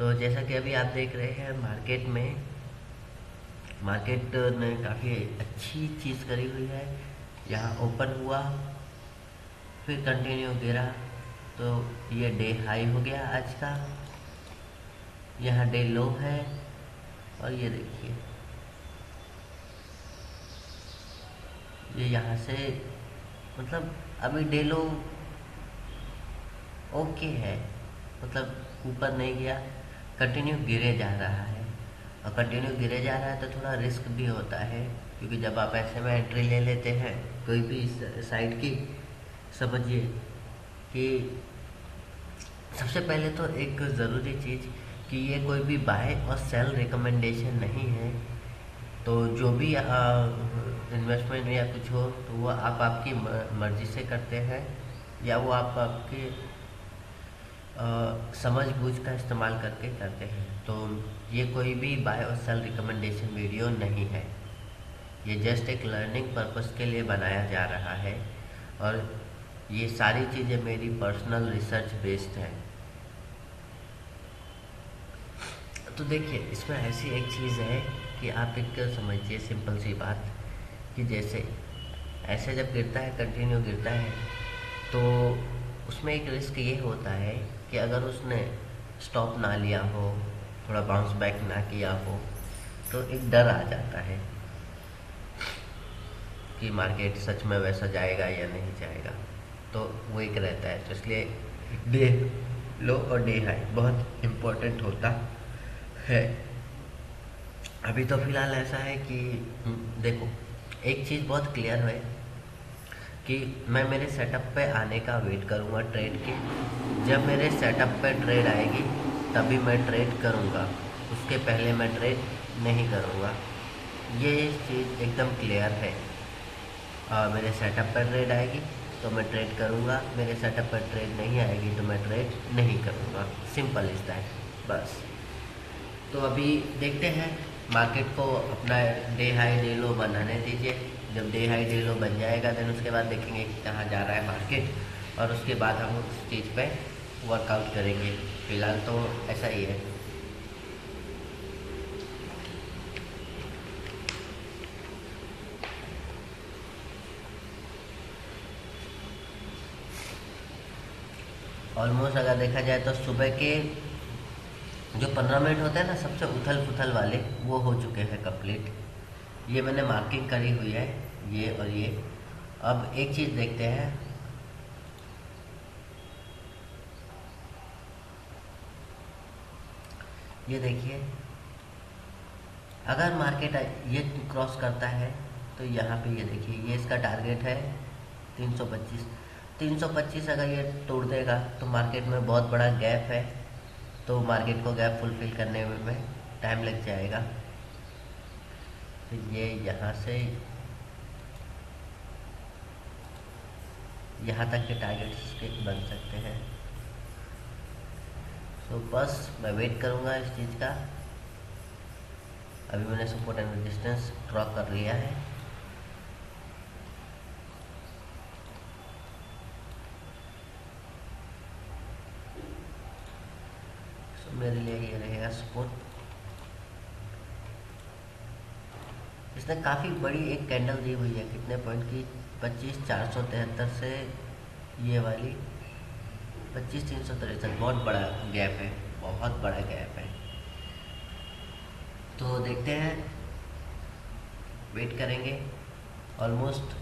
तो जैसा कि अभी आप देख रहे हैं मार्केट ने काफ़ी अच्छी चीज़ करी हुई है। यहाँ ओपन हुआ, फिर कंटिन्यू गिरा, तो ये डे हाई हो गया आज का। यहाँ डे लो है, और ये देखिए ये यहाँ से मतलब अभी डे लो ओके है, मतलब ऊपर नहीं गया, कंटिन्यू गिरे जा रहा है। और कंटिन्यू गिरे जा रहा है तो थोड़ा रिस्क भी होता है, क्योंकि जब आप ऐसे में एंट्री ले लेते हैं कोई भी साइड की, समझिए कि सबसे पहले तो एक ज़रूरी चीज़ कि ये कोई भी बाय और सेल रिकमेंडेशन नहीं है। तो जो भी इन्वेस्टमेंट या कुछ हो तो वो आप आपकी मर्ज़ी से करते हैं, या वो आप आपके समझ बूझ का इस्तेमाल करके करते हैं। तो ये कोई भी बाय और सेल रिकमेंडेशन वीडियो नहीं है, ये जस्ट एक लर्निंग पर्पस के लिए बनाया जा रहा है। और ये सारी चीज़ें मेरी पर्सनल रिसर्च बेस्ड हैं। तो देखिए इसमें ऐसी एक चीज़ है कि आप एक समझिए सिंपल सी बात, कि जैसे ऐसे जब गिरता है, कंटिन्यू गिरता है, तो उसमें एक रिस्क ये होता है कि अगर उसने स्टॉप ना लिया हो, थोड़ा बाउंस बैक ना किया हो, तो एक डर आ जाता है कि मार्केट सच में वैसा जाएगा या नहीं जाएगा। तो वो एक रहता है, तो इसलिए डे लो और डे हाई बहुत इम्पोर्टेंट होता है। अभी तो फिलहाल ऐसा है कि देखो एक चीज़ बहुत क्लियर है कि मैं मेरे सेटअप पे आने का वेट करूँगा ट्रेड के। जब मेरे सेटअप पे ट्रेड आएगी तभी मैं ट्रेड करूँगा, उसके पहले मैं ट्रेड नहीं करूँगा। ये चीज़ एकदम क्लियर है। मेरे सेटअप पर ट्रेड आएगी तो मैं ट्रेड करूँगा, मेरे सेटअप पर ट्रेड नहीं आएगी तो मैं ट्रेड नहीं करूँगा। सिंपल इज दैट, बस। तो अभी देखते हैं मार्केट को अपना डे हाई डे लो बनाने दीजिए। जब डे हाई डे लो बन जाएगा देन उसके बाद देखेंगे कि कहाँ जा रहा है मार्केट, और उसके बाद हम उस चीज़ पे वर्कआउट करेंगे। फिलहाल तो ऐसा ही है। ऑलमोस्ट अगर देखा जाए तो सुबह के जो 15 मिनट होते हैं ना सबसे उथल पुथल वाले, वो हो चुके हैं कंप्लीट। ये मैंने मार्किंग करी हुई है, ये और ये। अब एक चीज़ देखते हैं, ये देखिए अगर मार्केट ये क्रॉस करता है तो यहाँ पे ये देखिए ये इसका टारगेट है 325। 325 अगर ये तोड़ देगा तो मार्केट में बहुत बड़ा गैप है, तो मार्केट को गैप फुलफिल करने में टाइम लग जाएगा। तो ये यहाँ से यहाँ तक के टारगेट्स के बन सकते हैं। तो बस मैं वेट करूँगा इस चीज़ का। अभी मैंने सपोर्ट एंड रेजिस्टेंस ड्रॉ कर लिया है। तो मेरे लिए ये रहेगा सपोर्ट। इसने काफ़ी बड़ी एक कैंडल दी हुई है, कितने पॉइंट की, 25,473 से ये वाली 25,363। बहुत बड़ा गैप है, बहुत बड़ा गैप है। तो देखते हैं, वेट करेंगे। ऑलमोस्ट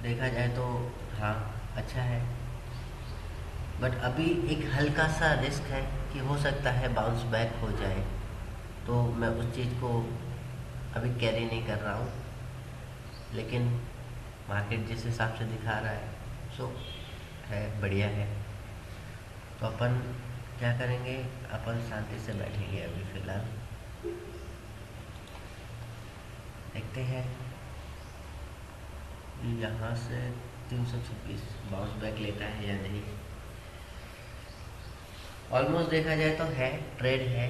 देखा जाए तो हाँ अच्छा है, बट अभी एक हल्का सा रिस्क है कि हो सकता है बाउंस बैक हो जाए। तो मैं उस चीज़ को अभी कैरी नहीं कर रहा हूँ, लेकिन मार्केट जिस हिसाब से दिखा रहा है सो है, बढ़िया है। तो अपन क्या करेंगे, अपन शांति से बैठेंगे अभी फ़िलहाल। देखते हैं यहाँ से 326 बाउंस बैक लेता है या नहीं। ऑलमोस्ट देखा जाए तो है, ट्रेड है,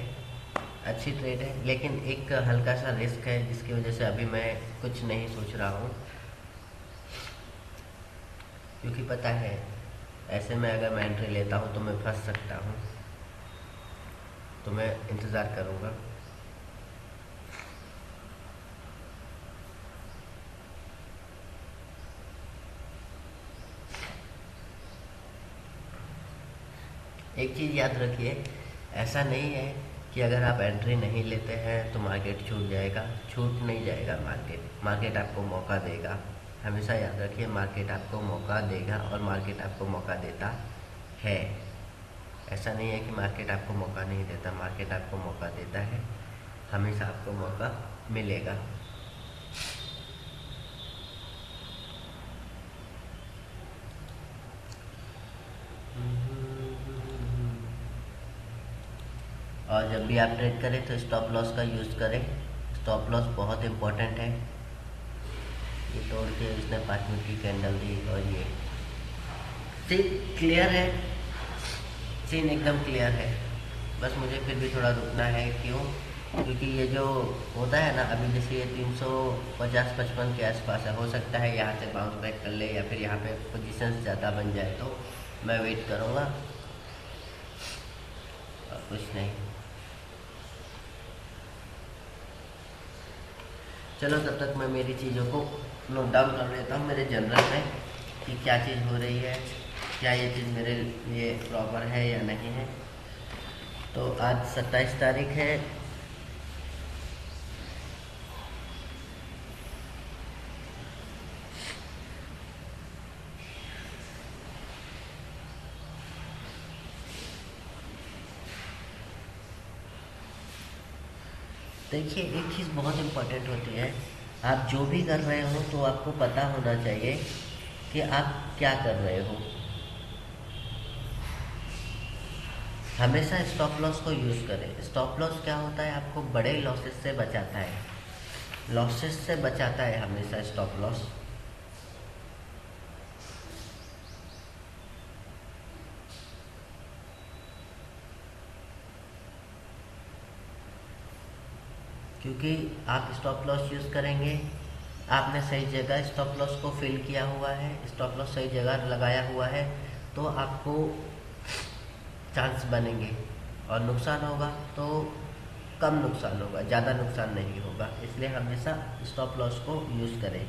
अच्छी ट्रेड है, लेकिन एक हल्का सा रिस्क है जिसकी वजह से अभी मैं कुछ नहीं सोच रहा हूँ। क्योंकि पता है ऐसे में अगर मैं एंट्री लेता हूँ तो मैं फंस सकता हूँ। तो मैं इंतज़ार करूँगा। एक चीज़ याद रखिए, ऐसा नहीं है कि अगर आप एंट्री नहीं लेते हैं तो मार्केट छूट जाएगा। छूट नहीं जाएगा मार्केट, मार्केट आपको मौका देगा। हमेशा याद रखिए, मार्केट आपको मौका देगा और मार्केट आपको मौका देता है। ऐसा नहीं है कि मार्केट आपको मौका नहीं देता, मार्केट आपको मौका देता है, हमेशा आपको मौका मिलेगा। और जब भी आप ट्रेड करें तो स्टॉप लॉस का यूज़ करें। स्टॉप लॉस बहुत इम्पोर्टेंट है। ये तोड़ के इसने 5 मिनट की कैंडल दी और ये सीन क्लियर है, सीन एकदम क्लियर है। बस मुझे फिर भी थोड़ा रुकना है। क्यों? क्योंकि ये जो होता है ना, अभी जैसे ये 350-55 के आसपास है, हो सकता है यहाँ से बाउंस बैक कर ले या फिर यहाँ पे पोजीशंस ज़्यादा बन जाए, तो मैं वेट करूँगा और कुछ नहीं। चलो तब तक मैं मेरी चीज़ों को नोट डाउन कर लेता हूँ मेरे जनरल में कि क्या चीज़ हो रही है, क्या ये चीज़ मेरे लिए प्रॉपर है या नहीं है। तो आज 27 तारीख है। देखिए, एक चीज़ बहुत इम्पोर्टेंट होती है, आप जो भी कर रहे हो तो आपको पता होना चाहिए कि आप क्या कर रहे हो। हमेशा स्टॉप लॉस को यूज़ करें। स्टॉप लॉस क्या होता है? आपको बड़े लॉसेस से बचाता है, लॉसेस से बचाता है हमेशा स्टॉप लॉस। क्योंकि आप स्टॉप लॉस यूज़ करेंगे, आपने सही जगह स्टॉप लॉस को फिल किया हुआ है, स्टॉप लॉस सही जगह लगाया हुआ है, तो आपको चांस बनेंगे। और नुकसान होगा तो कम नुकसान होगा, ज़्यादा नुकसान नहीं होगा। इसलिए हमेशा स्टॉप लॉस को यूज़ करें।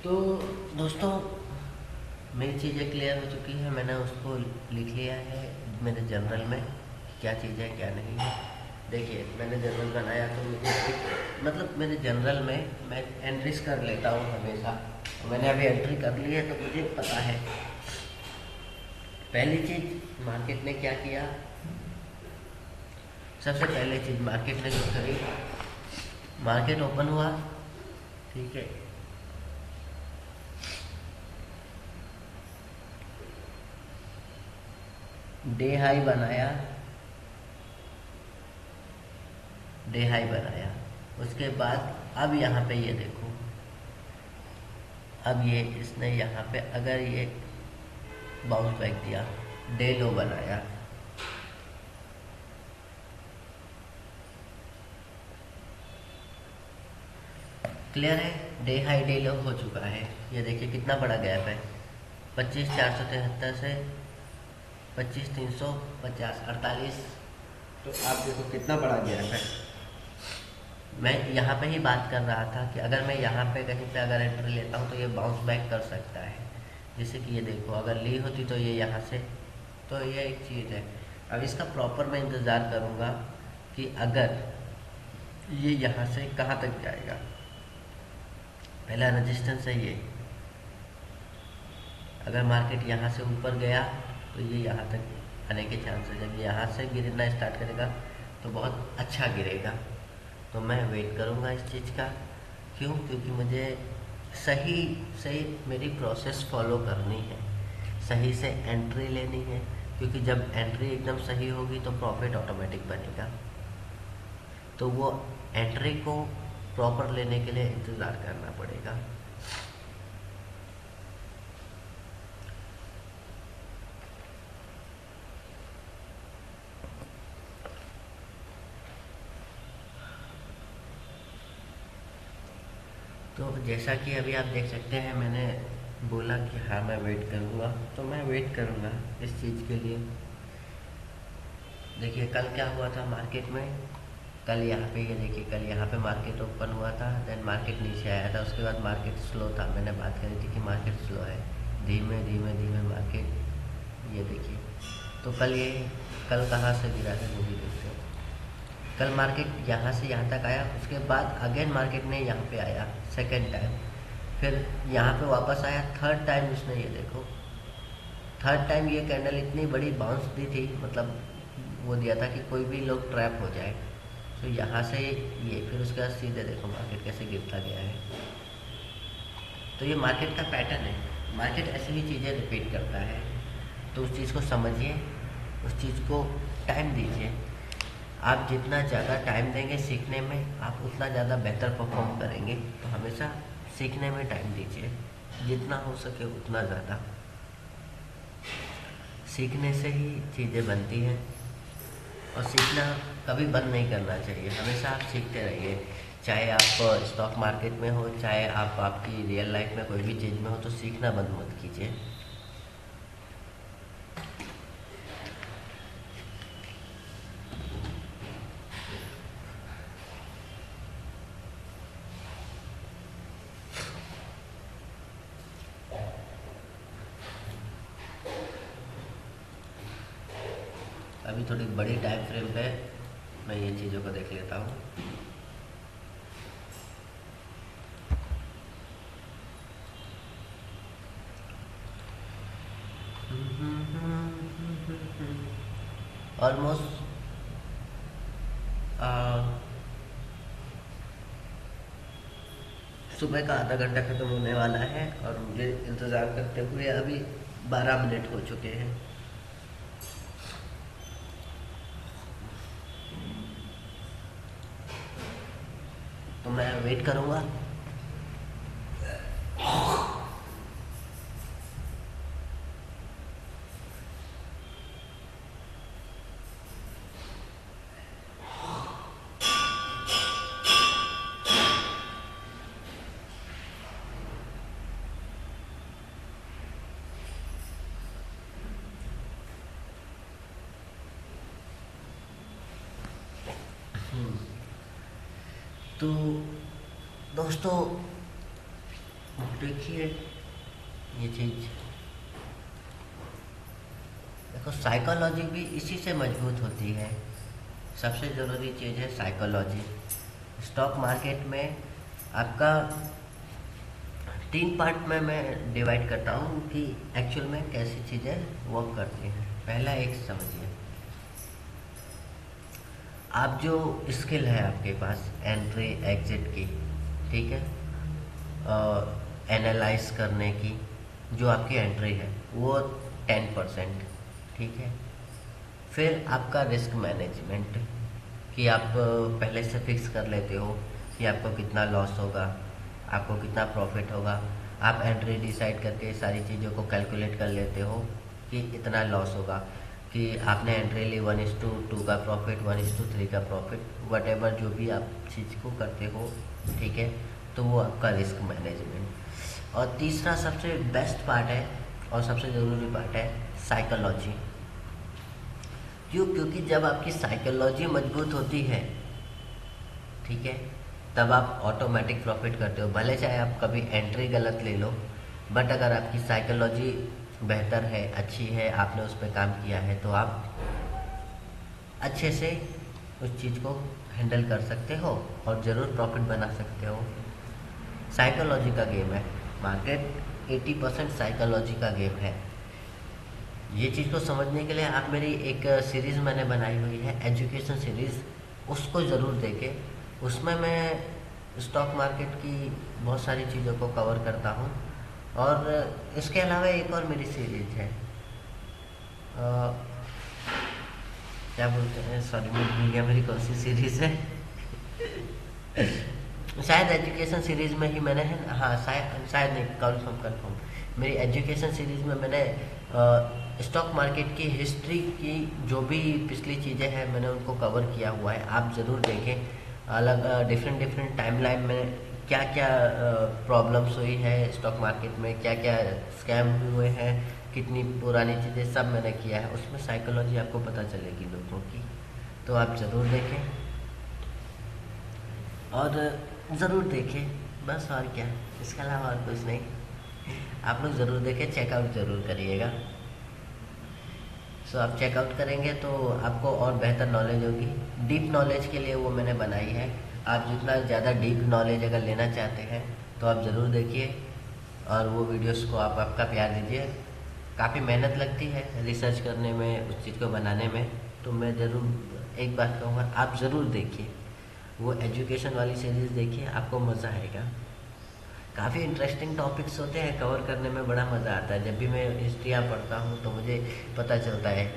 तो दोस्तों, मेरी चीज़ें क्लियर हो चुकी है, मैंने उसको लिख लिया है मेरे जर्नल में, क्या चीज़ है क्या नहीं है। देखिए, मैंने जर्नल बनाया तो मुझे मतलब मेरे जर्नल में मैं एंट्रीज कर लेता हूँ हमेशा। मैंने अभी एंट्री कर ली है तो मुझे पता है। पहली चीज़, मार्केट ने क्या किया। सबसे पहले चीज़, मार्केट ने जो करी, मार्केट ओपन हुआ, ठीक है, डे हाई बनाया, डे हाई बनाया। उसके बाद अब यहाँ पे ये देखो, अब ये इसने यहाँ पे अगर ये बाउंस बैक दिया, डे लो बनाया, क्लियर है। डे हाई डे लो हो चुका है। ये देखिए कितना बड़ा गैप है, 25,473 से 25,350, 48। तो आप देखो कितना बड़ा गैप है। मैं यहाँ पे ही बात कर रहा था कि अगर मैं यहाँ पे कहीं पे अगर एंट्री लेता हूँ तो ये बाउंस बैक कर सकता है। जैसे कि ये देखो, अगर ली होती तो ये यहाँ से, तो ये एक चीज़ है। अब इसका प्रॉपर मैं इंतज़ार करूँगा कि अगर ये यहाँ से कहाँ तक जाएगा। पहला रजिस्टेंस है ये, अगर मार्केट यहाँ से ऊपर गया तो ये यहाँ तक आने के चांसेस है। जब यहाँ से गिरना स्टार्ट करेगा तो बहुत अच्छा गिरेगा। तो मैं वेट करूँगा इस चीज़ का। क्यों? क्योंकि मुझे सही सही मेरी प्रोसेस फॉलो करनी है, सही से एंट्री लेनी है। क्योंकि जब एंट्री एकदम सही होगी तो प्रॉफिट ऑटोमेटिक बनेगा। तो वो एंट्री को प्रॉपर लेने के लिए इंतज़ार करना पड़ेगा। तो जैसा कि अभी आप देख सकते हैं, मैंने बोला कि हाँ मैं वेट करूँगा, तो मैं वेट करूँगा इस चीज़ के लिए। देखिए कल क्या हुआ था मार्केट में, कल यहाँ पे ये देखिए, कल यहाँ पे मार्केट ओपन हुआ था, देन मार्केट नीचे आया था, उसके बाद मार्केट स्लो था। मैंने बात करी थी कि मार्केट स्लो है, धीमे धीमे धीमे मार्केट, ये देखिए। तो कल कहाँ से गिरा है वो भी देखते हो। कल मार्केट यहाँ से यहाँ तक आया, उसके बाद अगेन मार्केट ने यहाँ पे आया सेकेंड टाइम, फिर यहाँ पे वापस आया थर्ड टाइम। उसने ये देखो थर्ड टाइम ये कैंडल इतनी बड़ी बाउंस दी थी, मतलब वो दिया था कि कोई भी लोग ट्रैप हो जाए। तो यहाँ से ये, फिर उसके बाद सीधे देखो मार्केट कैसे गिरता गया है। तो ये मार्केट का पैटर्न है, मार्केट ऐसी ही चीज़ें रिपीट करता है। तो उस चीज़ को समझिए, उस चीज़ को टाइम दीजिए। आप जितना ज़्यादा टाइम देंगे सीखने में, आप उतना ज़्यादा बेहतर परफॉर्म करेंगे। तो हमेशा सीखने में टाइम दीजिए, जितना हो सके उतना ज़्यादा। सीखने से ही चीज़ें बनती हैं, और सीखना कभी बंद नहीं करना चाहिए, हमेशा आप सीखते रहिए। चाहे आप स्टॉक मार्केट में हो, चाहे आप आपकी रियल लाइफ में कोई भी चीज़ में हो, तो सीखना बंद मत कीजिए। अभी थोड़ी बड़ी टाइम फ्रेम पे मैं ये चीज़ों को देख लेता हूँ। ऑलमोस्ट सुबह का आधा घंटा खत्म होने वाला है, और मुझे इंतज़ार करते हुए अभी 12 मिनट हो चुके हैं। तो मैं वेट करूँगा। तो दोस्तों देखिए, ये चीज़ देखो, साइकोलॉजी भी इसी से मजबूत होती है। सबसे ज़रूरी चीज़ है साइकोलॉजी। स्टॉक मार्केट में आपका 3 पार्ट में मैं डिवाइड करता हूँ कि एक्चुअल में कैसी चीज़ें वर्क करती हैं। पहला एक समझिए, आप जो स्किल है आपके पास एंट्री एग्जिट की, ठीक है, एनालाइज करने की, जो आपकी एंट्री है वो 10%, ठीक है। फिर आपका रिस्क मैनेजमेंट, कि आप पहले से फिक्स कर लेते हो कि आपको कितना लॉस होगा, आपको कितना प्रॉफिट होगा। आप एंट्री डिसाइड करके सारी चीज़ों को कैलकुलेट कर लेते हो कि इतना लॉस होगा, कि आपने एंट्री ली 1:2 का प्रॉफिट, 1:3 का प्रॉफिट, वट जो भी आप चीज़ को करते हो, ठीक है। तो वो आपका रिस्क मैनेजमेंट। और तीसरा सबसे बेस्ट पार्ट है और सबसे ज़रूरी पार्ट है साइकोलॉजी। क्योंकि जब आपकी साइकोलॉजी मजबूत होती है, ठीक है, तब आप ऑटोमेटिक प्रॉफिट करते हो। भले चाहे आप कभी एंट्री गलत ले लो, बट अगर आपकी साइकोलॉजी बेहतर है, अच्छी है, आपने उस पर काम किया है, तो आप अच्छे से उस चीज़ को हैंडल कर सकते हो और ज़रूर प्रॉफिट बना सकते हो। साइकोलॉजी का गेम है मार्केट, 80% साइकोलॉजी का गेम है। ये चीज़ को समझने के लिए आप मेरी एक सीरीज़ मैंने बनाई हुई है, एजुकेशन सीरीज़, उसको ज़रूर देखें। उसमें मैं स्टॉक मार्केट की बहुत सारी चीज़ों को कवर करता हूँ। और इसके अलावा एक और मेरी सीरीज है, क्या बोलते हैं, सॉरी मैं भूल गया मेरी कौन सी सीरीज़ है। शायद एजुकेशन सीरीज़ में ही मैंने है, हाँ शायद नहीं, कंफर्म मेरी एजुकेशन सीरीज़ में मैंने स्टॉक मार्केट की हिस्ट्री की जो भी पिछली चीज़ें हैं मैंने उनको कवर किया हुआ है। आप ज़रूर देखें, अलग डिफरेंट टाइमलाइन में क्या क्या प्रॉब्लम्स हुई है स्टॉक मार्केट में, क्या क्या स्कैम हुए हैं, कितनी पुरानी चीज़ें, सब मैंने किया है। उसमें साइकोलॉजी आपको पता चलेगी लोगों की। तो आप ज़रूर देखें, और ज़रूर देखें, बस और क्या, इसके अलावा और कुछ नहीं। आप लोग ज़रूर देखें, चेकआउट ज़रूर करिएगा। सो आप चेकआउट करेंगे तो आपको और बेहतर नॉलेज होगी। डीप नॉलेज के लिए वो मैंने बनाई है। आप जितना ज़्यादा डीप नॉलेज अगर लेना चाहते हैं तो आप ज़रूर देखिए, और वो वीडियोस को आप आपका प्यार दीजिए। काफ़ी मेहनत लगती है रिसर्च करने में, उस चीज़ को बनाने में। तो मैं ज़रूर एक बात कहूँगा, आप ज़रूर देखिए, वो एजुकेशन वाली सीरीज़ देखिए, आपको मज़ा आएगा। काफ़ी इंटरेस्टिंग टॉपिक्स होते हैं, कवर करने में बड़ा मज़ा आता है। जब भी मैं हिस्ट्रियाँ पढ़ता हूँ तो मुझे पता चलता है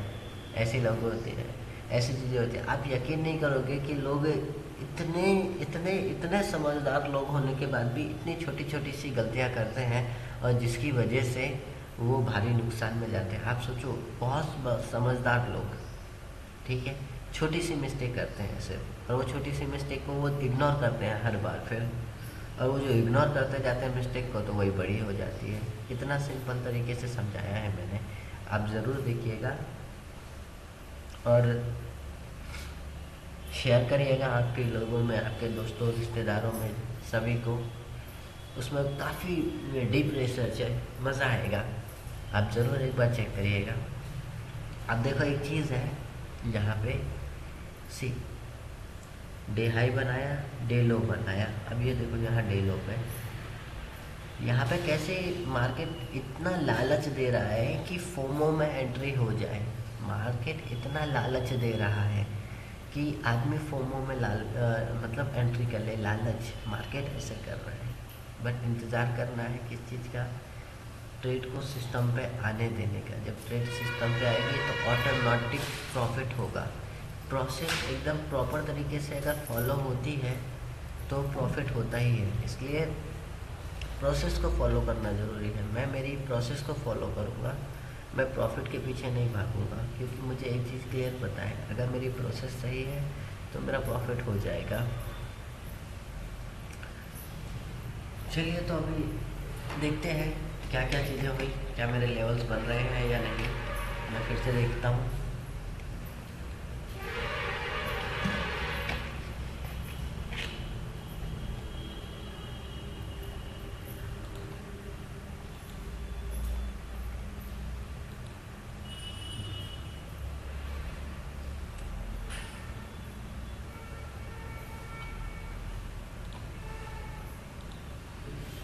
ऐसे लोग होते हैं, ऐसी चीज़ें होती हैं। आप यकीन नहीं करोगे कि लोग इतने इतने इतने समझदार लोग होने के बाद भी इतनी छोटी छोटी सी गलतियाँ करते हैं, और जिसकी वजह से वो भारी नुकसान में जाते हैं। आप सोचो, बहुत समझदार लोग, ठीक है, छोटी सी मिस्टेक करते हैं सिर्फ, और वो छोटी सी मिस्टेक को वो इग्नोर करते हैं हर बार फिर, और वो जो इग्नोर करते जाते हैं मिस्टेक को, तो वही बड़ी हो जाती है। इतना सिंपल तरीके से समझाया है मैंने, आप ज़रूर देखिएगा और शेयर करिएगा आपके लोगों में, आपके दोस्तों रिश्तेदारों में, सभी को। उसमें काफ़ी डीप रिसर्च है, मज़ा आएगा। आप ज़रूर एक बार चेक करिएगा। अब देखो, एक चीज़ है यहाँ पे, सी डे हाई बनाया, डे लो बनाया। अब ये देखो, यहाँ डे लो पे, यहाँ पे कैसे मार्केट इतना लालच दे रहा है कि फोमो में एंट्री हो जाए। मार्केट इतना लालच दे रहा है कि आदमी फोमो में मतलब एंट्री कर ले, लालच मार्केट ऐसे कर रहा है। बट इंतज़ार करना है किस चीज़ का, ट्रेड को सिस्टम पे आने देने का। जब ट्रेड सिस्टम पे आएगी तो ऑटोमेटिक प्रॉफिट होगा। प्रोसेस एकदम प्रॉपर तरीके से अगर फॉलो होती है तो प्रॉफिट होता ही है। इसलिए प्रोसेस को फॉलो करना ज़रूरी है। मैं मेरी प्रोसेस को फॉलो करूँगा, मैं प्रॉफिट के पीछे नहीं भागूंगा, क्योंकि मुझे एक चीज़ क्लियर पता है, अगर मेरी प्रोसेस सही है तो मेरा प्रॉफिट हो जाएगा। चलिए, तो अभी देखते हैं क्या क्या चीज़ें हुई, क्या मेरे लेवल्स बन रहे हैं या नहीं। मैं फिर से देखता हूँ।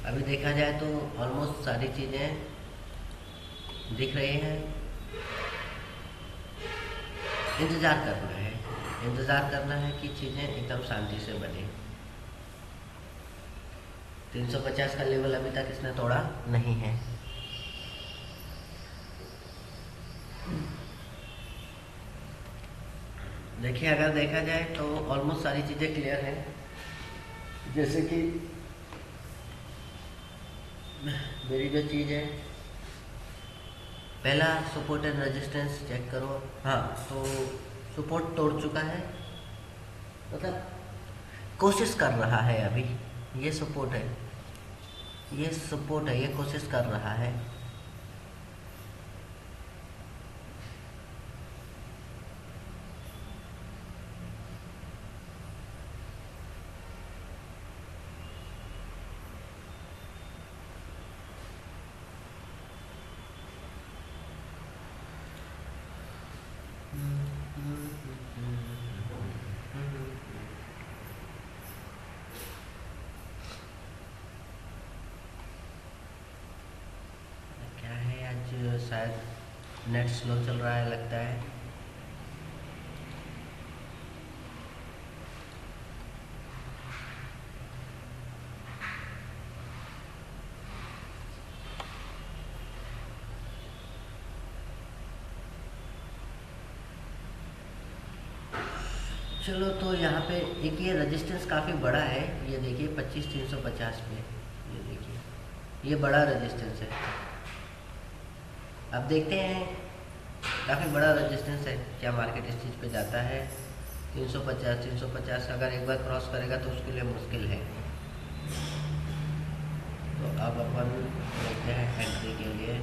अभी देखा जाए तो ऑलमोस्ट सारी चीज़ें दिख रही हैं। इंतज़ार करना है कि चीज़ें एकदम शांति से बने। 350 का लेवल अभी तक इसने तोड़ा नहीं है। देखिए, अगर देखा जाए तो ऑलमोस्ट सारी चीज़ें क्लियर हैं। जैसे कि मेरी जो चीज़ है, पहला सपोर्ट एंड रेजिस्टेंस चेक करो। हाँ, तो सपोर्ट तोड़ चुका है, मतलब कोशिश कर रहा है अभी। ये सपोर्ट है, ये कोशिश कर रहा है। क्या है, आज शायद नेट स्लो चल रहा है लगता है। चलो, तो यहाँ पे एक ये रेजिस्टेंस काफ़ी बड़ा है, ये देखिए 25,350 पे, ये देखिए, ये बड़ा रेजिस्टेंस है। अब देखते हैं, काफ़ी बड़ा रेजिस्टेंस है, क्या मार्केट इस चीज़ पे जाता है। 350 अगर एक बार क्रॉस करेगा तो उसके लिए मुश्किल है। तो अब अपन लेते हैं एंट्री के लिए।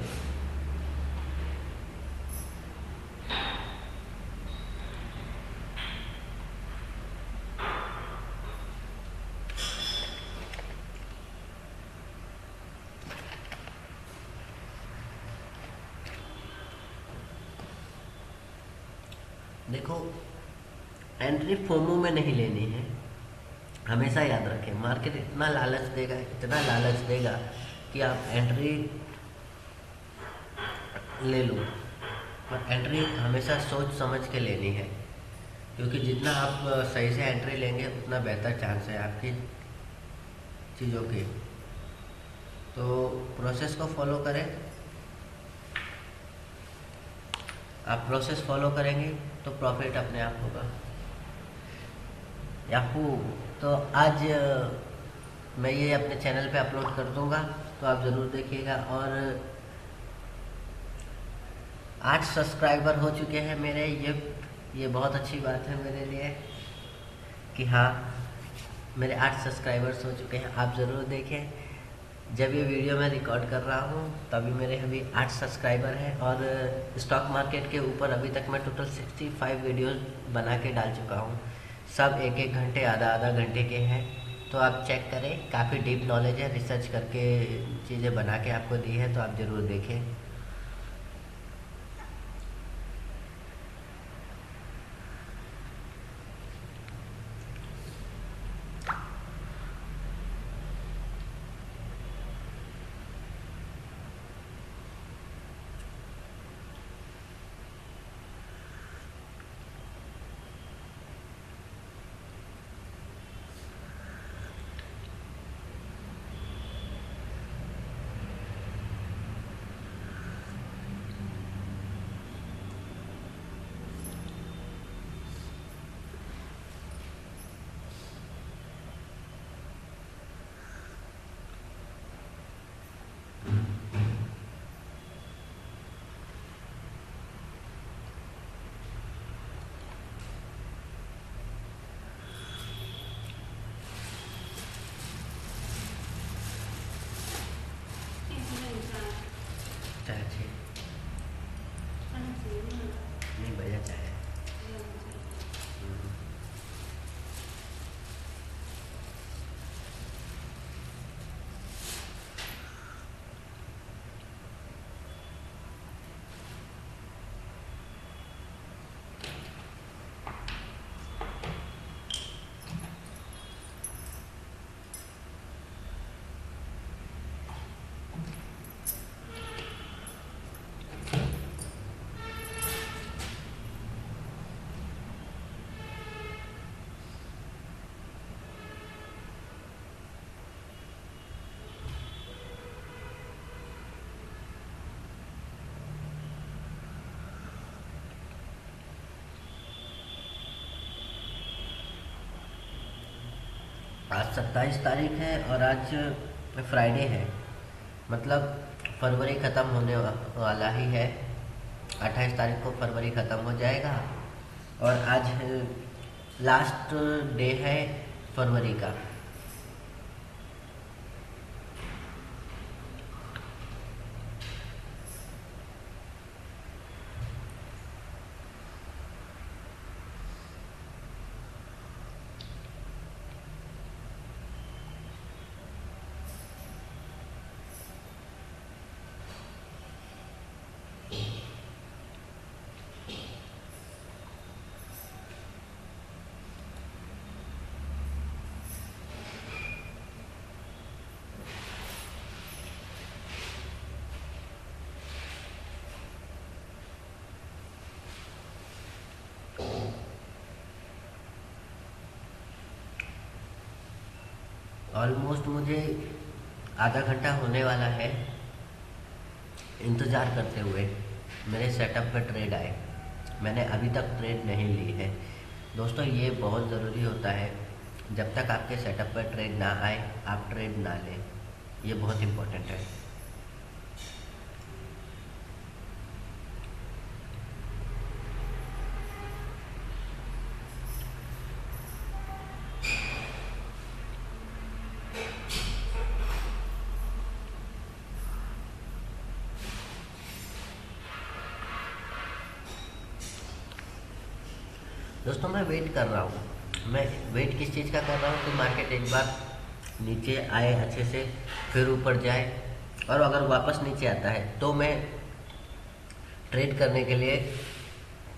देखो, एंट्री फोमो में नहीं लेनी है। हमेशा याद रखें, मार्केट इतना लालच देगा, इतना लालच देगा कि आप एंट्री ले लो, पर एंट्री हमेशा सोच समझ के लेनी है, क्योंकि जितना आप सही से एंट्री लेंगे उतना बेहतर चांस है आपकी चीज़ों की। तो प्रोसेस को फॉलो करें। आप प्रोसेस फॉलो करेंगे तो प्रॉफिट अपने आप होगा। याहू। तो आज मैं ये अपने चैनल पे अपलोड कर दूंगा, तो आप ज़रूर देखिएगा। और 8 सब्सक्राइबर हो चुके हैं मेरे। ये बहुत अच्छी बात है मेरे लिए कि हाँ, मेरे 8 सब्सक्राइबर्स हो चुके हैं। आप ज़रूर देखें। जब ये वीडियो मैं रिकॉर्ड कर रहा हूँ तभी मेरे अभी 8 सब्सक्राइबर हैं। और स्टॉक मार्केट के ऊपर अभी तक मैं टोटल 65 वीडियोस बना के डाल चुका हूँ। सब 1-1 घंटे, आधा घंटे के हैं। तो आप चेक करें, काफ़ी डीप नॉलेज है, रिसर्च करके चीज़ें बना के आपको दी है, तो आप ज़रूर देखें। चाय अच्छी नहीं, बढ़िया चाय है। आज 27 तारीख है और आज फ्राइडे है, मतलब फरवरी ख़त्म होने वाला ही है। 28 तारीख को फरवरी ख़त्म हो जाएगा और आज लास्ट डे है फरवरी का। ऑलमोस्ट मुझे आधा घंटा होने वाला है इंतज़ार करते हुए मेरे सेटअप पर ट्रेड आए। मैंने अभी तक ट्रेड नहीं ली है। दोस्तों, ये बहुत ज़रूरी होता है, जब तक आपके सेटअप पर ट्रेड ना आए आप ट्रेड ना लें। ये बहुत इम्पोर्टेंट है। दोस्तों मैं वेट कर रहा हूँ। मैं वेट किस चीज़ का कर रहा हूँ कि मार्केट एक बार नीचे आए अच्छे से, फिर ऊपर जाए, और अगर वापस नीचे आता है तो मैं ट्रेड करने के लिए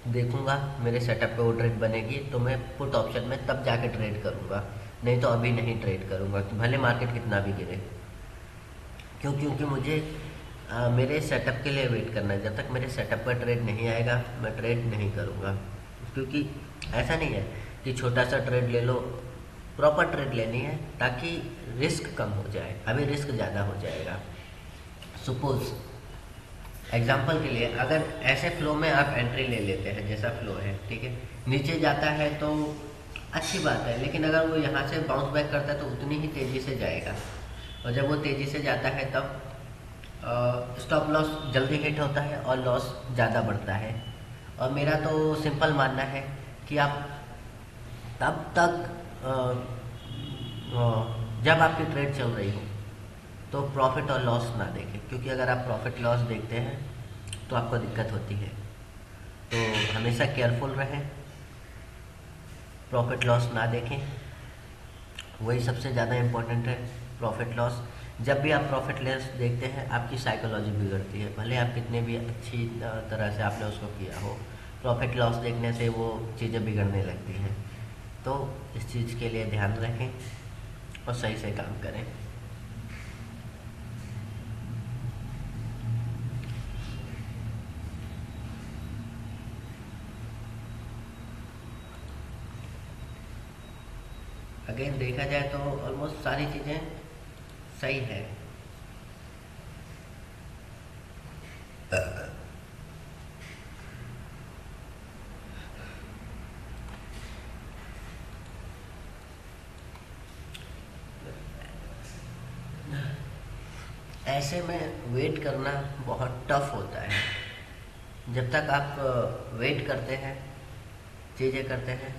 देखूंगा। मेरे सेटअप पे वो ट्रेड बनेगी तो मैं पुट ऑप्शन में तब जाके ट्रेड करूंगा, नहीं तो अभी नहीं ट्रेड करूंगा, तो भले मार्केट कितना भी गिरे। क्यों? क्योंकि मुझे मेरे सेटअप के लिए वेट करना है। जब तक मेरे सेटअप पर ट्रेड नहीं आएगा मैं ट्रेड नहीं करूंगा। क्योंकि ऐसा नहीं है कि छोटा सा ट्रेड ले लो, प्रॉपर ट्रेड लेनी है ताकि रिस्क कम हो जाए। अभी रिस्क ज़्यादा हो जाएगा। सपोज एग्जाम्पल के लिए अगर ऐसे फ्लो में आप एंट्री ले लेते हैं, जैसा फ्लो है, ठीक है, नीचे जाता है तो अच्छी बात है, लेकिन अगर वो यहाँ से बाउंस बैक करता है तो उतनी ही तेज़ी से जाएगा, और जब वो तेज़ी से जाता है तब स्टॉप लॉस जल्दी हिट होता है और लॉस ज़्यादा बढ़ता है। और मेरा तो सिंपल मानना है कि आप तब तक जब आपकी ट्रेड चल रही हो तो प्रॉफिट और लॉस ना देखें, क्योंकि अगर आप प्रॉफिट लॉस देखते हैं तो आपको दिक्कत होती है। तो हमेशा केयरफुल रहें, प्रॉफिट लॉस ना देखें, वही सबसे ज़्यादा इम्पोर्टेंट है। प्रॉफिट लॉस, जब भी आप प्रॉफिट लॉस देखते हैं आपकी साइकोलॉजी बिगड़ती है, भले आप कितने भी अच्छी तरह से आपने उसको किया हो, प्रॉफिट लॉस देखने से वो चीज़ें बिगड़ने लगती हैं। तो इस चीज़ के लिए ध्यान रखें और सही से काम करें। अगेन देखा जाए तो ऑलमोस्ट सारी चीज़ें सही है। ऐसे में वेट करना बहुत टफ होता है। जब तक आप वेट करते हैं, चीज़ें करते हैं,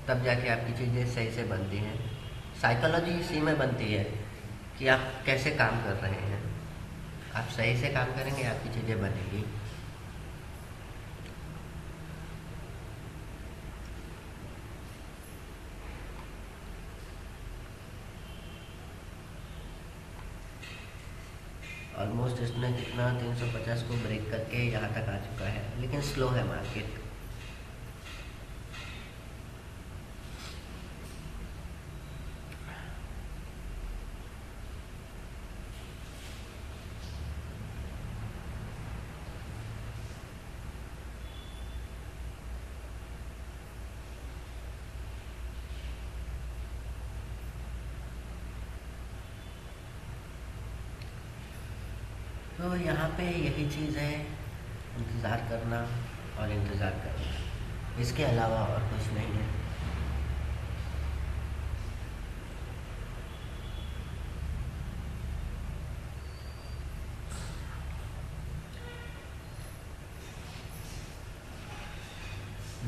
तब जाके आपकी चीज़ें सही से बनती हैं। साइकोलॉजी इसी में बनती है कि आप कैसे काम कर रहे हैं। आप सही से काम करेंगे आपकी चीज़ें बनेगी। ऑलमोस्ट इसने कितना 350 को ब्रेक करके यहाँ तक आ चुका है, लेकिन स्लो है मार्केट। तो यहाँ पे यही चीज़ है, इंतज़ार करना और इंतज़ार करना, इसके अलावा और कुछ नहीं है।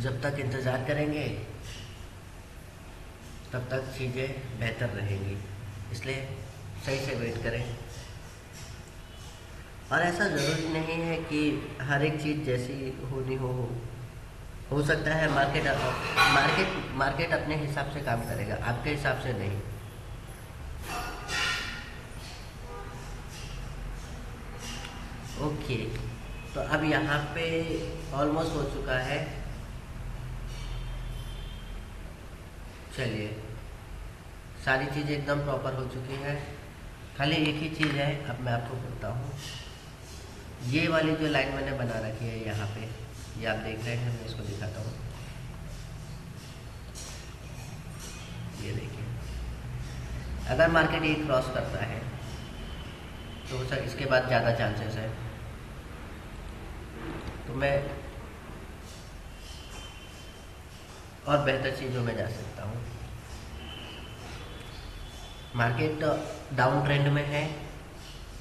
जब तक इंतज़ार करेंगे तब तक चीज़ें बेहतर रहेंगी, इसलिए सही से वेट करें। और ऐसा ज़रूरी नहीं है कि हर एक चीज़ जैसी होनी हो सकता है मार्केट अपने हिसाब से काम करेगा, आपके हिसाब से नहीं। ओके, तो अब यहाँ पे ऑलमोस्ट हो चुका है। चलिए, सारी चीज़ें एकदम प्रॉपर हो चुकी है। खाली एक ही चीज़ है, अब मैं आपको बोलता हूँ। ये वाली जो लाइन मैंने बना रखी है यहाँ पे, ये आप देख रहे हैं, मैं इसको दिखाता हूँ। ये देखिए, अगर मार्केट ये क्रॉस करता है तो सर इसके बाद ज़्यादा चांसेस है, तो मैं और बेहतर चीज़ों में जा सकता हूँ। मार्केट डाउन ट्रेंड में है,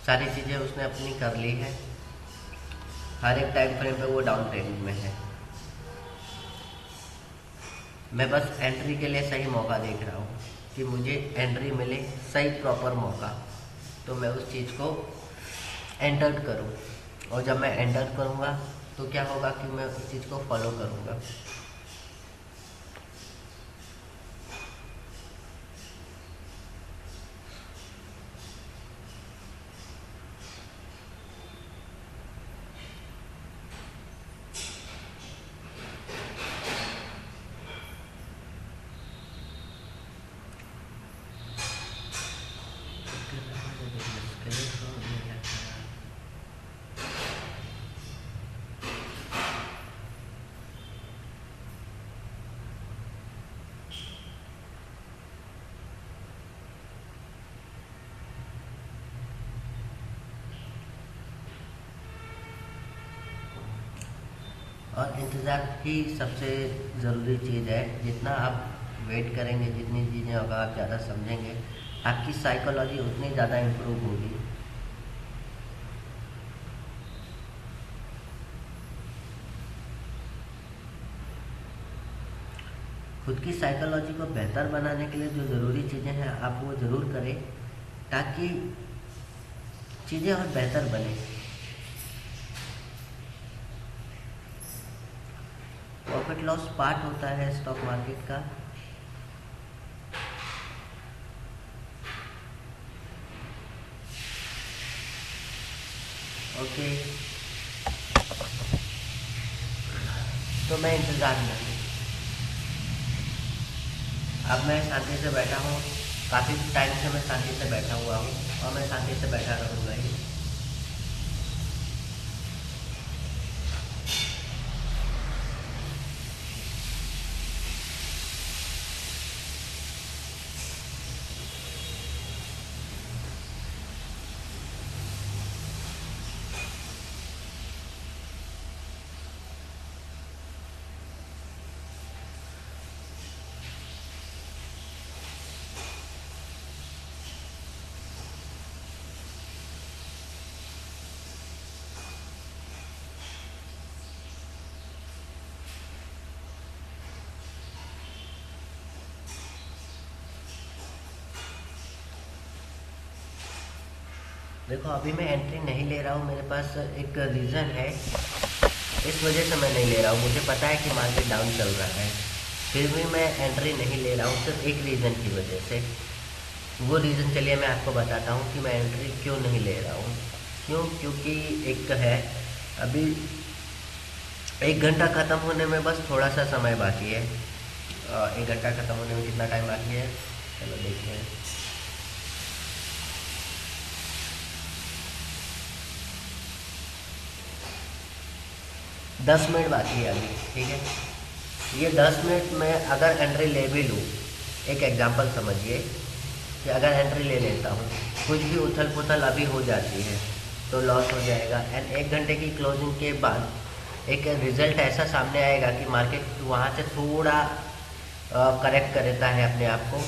सारी चीज़ें उसने अपनी कर ली है, हर एक टाइम फ्रेम पे वो डाउन ट्रेंड में है। मैं बस एंट्री के लिए सही मौका देख रहा हूँ कि मुझे एंट्री मिले, सही प्रॉपर मौका, तो मैं उस चीज़ को एंटर करूँ। और जब मैं एंटर करूँगा तो क्या होगा कि मैं उस चीज़ को फॉलो करूँगा। और इंतज़ार ही सबसे ज़रूरी चीज़ है। जितना आप वेट करेंगे, जितनी चीज़ें होगा आप ज़्यादा समझेंगे, आपकी साइकोलॉजी उतनी ज़्यादा इम्प्रूव होगी। खुद की साइकोलॉजी को बेहतर बनाने के लिए जो ज़रूरी चीज़ें हैं आप वो ज़रूर करें, ताकि चीज़ें और बेहतर बने। प्रॉफिट लॉस पार्ट होता है स्टॉक मार्केट का। ओके, तो मैं इंतज़ार में हूँ। अब मैं शांति से बैठा हूँ, काफ़ी टाइम से मैं शांति से बैठा हुआ हूँ और मैं शांति से बैठा रहूँगा ही। देखो, अभी मैं एंट्री नहीं ले रहा हूँ, मेरे पास एक रीज़न है, इस वजह से मैं नहीं ले रहा हूँ। मुझे पता है कि मार्केट डाउन चल रहा है, फिर भी मैं एंट्री नहीं ले रहा हूँ सिर्फ एक रीज़न की वजह से। वो रीज़न चलिए मैं आपको बताता हूँ कि मैं एंट्री क्यों नहीं ले रहा हूँ। क्यों? क्योंकि एक है, अभी 1 घंटा ख़त्म होने में बस थोड़ा सा समय बाकी है। 1 घंटा ख़त्म होने में कितना टाइम बाकी है, चलो देखते हैं। 10 मिनट बाकी है अभी, ठीक है। ये 10 मिनट में अगर एंट्री ले भी लूँ, एक एग्जांपल समझिए कि अगर एंट्री ले लेता हूँ, कुछ भी उथल पुथल अभी हो जाती है तो लॉस हो जाएगा। एंड 1 घंटे की क्लोजिंग के बाद एक रिज़ल्ट ऐसा सामने आएगा कि मार्केट वहाँ से थोड़ा करेक्ट करता है अपने आप को,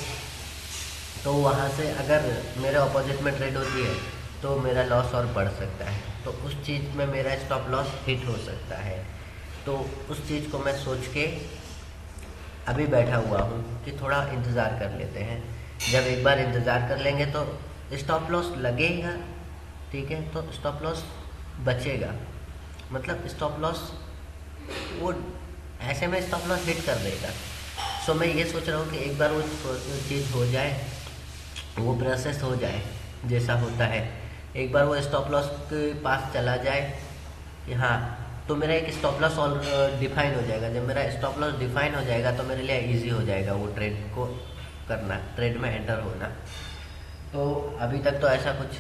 तो वहाँ से अगर मेरे ऑपोजिट में ट्रेड होती है तो मेरा लॉस और बढ़ सकता है, तो उस चीज़ में मेरा स्टॉप लॉस हिट हो सकता है। तो उस चीज़ को मैं सोच के अभी बैठा हुआ हूँ कि थोड़ा इंतज़ार कर लेते हैं। जब एक बार इंतज़ार कर लेंगे तो स्टॉप लॉस लगेगा, ठीक है, तो स्टॉप लॉस बचेगा, मतलब स्टॉप लॉस वो ऐसे में स्टॉप लॉस हिट कर देगा। सो मैं ये सोच रहा हूँ कि एक बार वो चीज़ हो जाए, वो प्रोसेस हो जाए जैसा होता है, एक बार वो स्टॉप लॉस के पास चला जाए कि हाँ, तो मेरा एक स्टॉप लॉस ऑल डिफाइन हो जाएगा। जब मेरा स्टॉप लॉस डिफाइन हो जाएगा तो मेरे लिए इजी हो जाएगा वो ट्रेड को करना, ट्रेड में एंटर होना। तो अभी तक तो ऐसा कुछ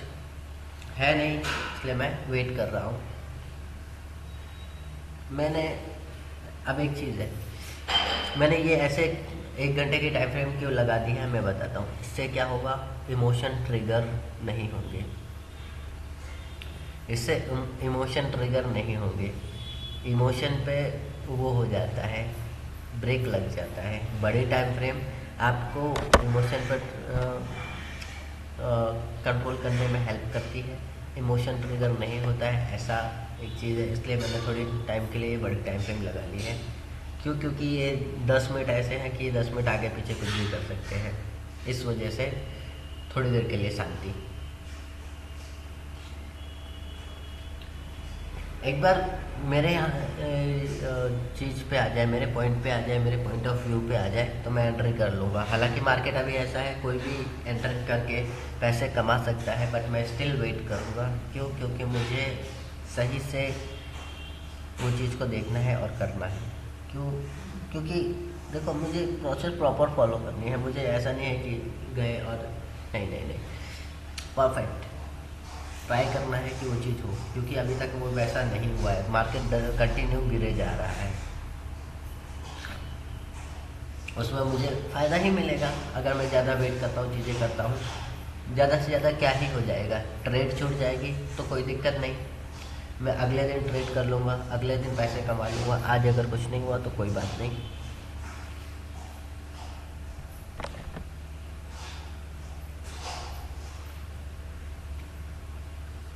है नहीं, इसलिए मैं वेट कर रहा हूँ। मैंने अब एक चीज़ है, मैंने ये ऐसे 1 घंटे की टाइम फ्रेम क्यों लगा दी है मैं बताता हूँ। इससे क्या होगा, इमोशन ट्रिगर नहीं होंगे, इससे इमोशन ट्रिगर नहीं होंगे। इमोशन पे वो हो जाता है, ब्रेक लग जाता है। बड़ी टाइम फ्रेम आपको इमोशन पर कंट्रोल करने में हेल्प करती है, इमोशन ट्रिगर नहीं होता है, ऐसा एक चीज़ है। इसलिए मैंने थोड़ी टाइम के लिए बड़ी टाइम फ्रेम लगा ली है। क्यों? क्योंकि ये 10 मिनट ऐसे हैं कि 10 मिनट आगे पीछे कुछ भी कर सकते हैं, इस वजह से थोड़ी देर के लिए शांति। एक बार मेरे यहाँ चीज़ पे आ जाए, मेरे पॉइंट पे आ जाए, मेरे पॉइंट ऑफ व्यू पे आ जाए तो मैं एंट्री कर लूँगा। हालांकि मार्केट अभी ऐसा है, कोई भी एंटर करके पैसे कमा सकता है, बट मैं स्टिल वेट करूँगा। क्यों? क्योंकि मुझे सही से वो चीज़ को देखना है और करना है। क्यों? क्योंकि देखो, मुझे प्रोसेस प्रॉपर फॉलो करनी है। मुझे ऐसा नहीं है कि गए और नहीं नहीं नहीं, परफेक्ट ट्राई करना है कि वो चीज़ हो, क्योंकि अभी तक वो वैसा नहीं हुआ है। मार्केट कंटिन्यू गिरे जा रहा है, उसमें मुझे फ़ायदा ही मिलेगा अगर मैं ज़्यादा वेट करता हूँ, चीज़ें करता हूँ। ज़्यादा से ज़्यादा क्या ही हो जाएगा, ट्रेड छूट जाएगी तो कोई दिक्कत नहीं, मैं अगले दिन ट्रेड कर लूँगा, अगले दिन पैसे कमा लूँगा। आज अगर कुछ नहीं हुआ तो कोई बात नहीं।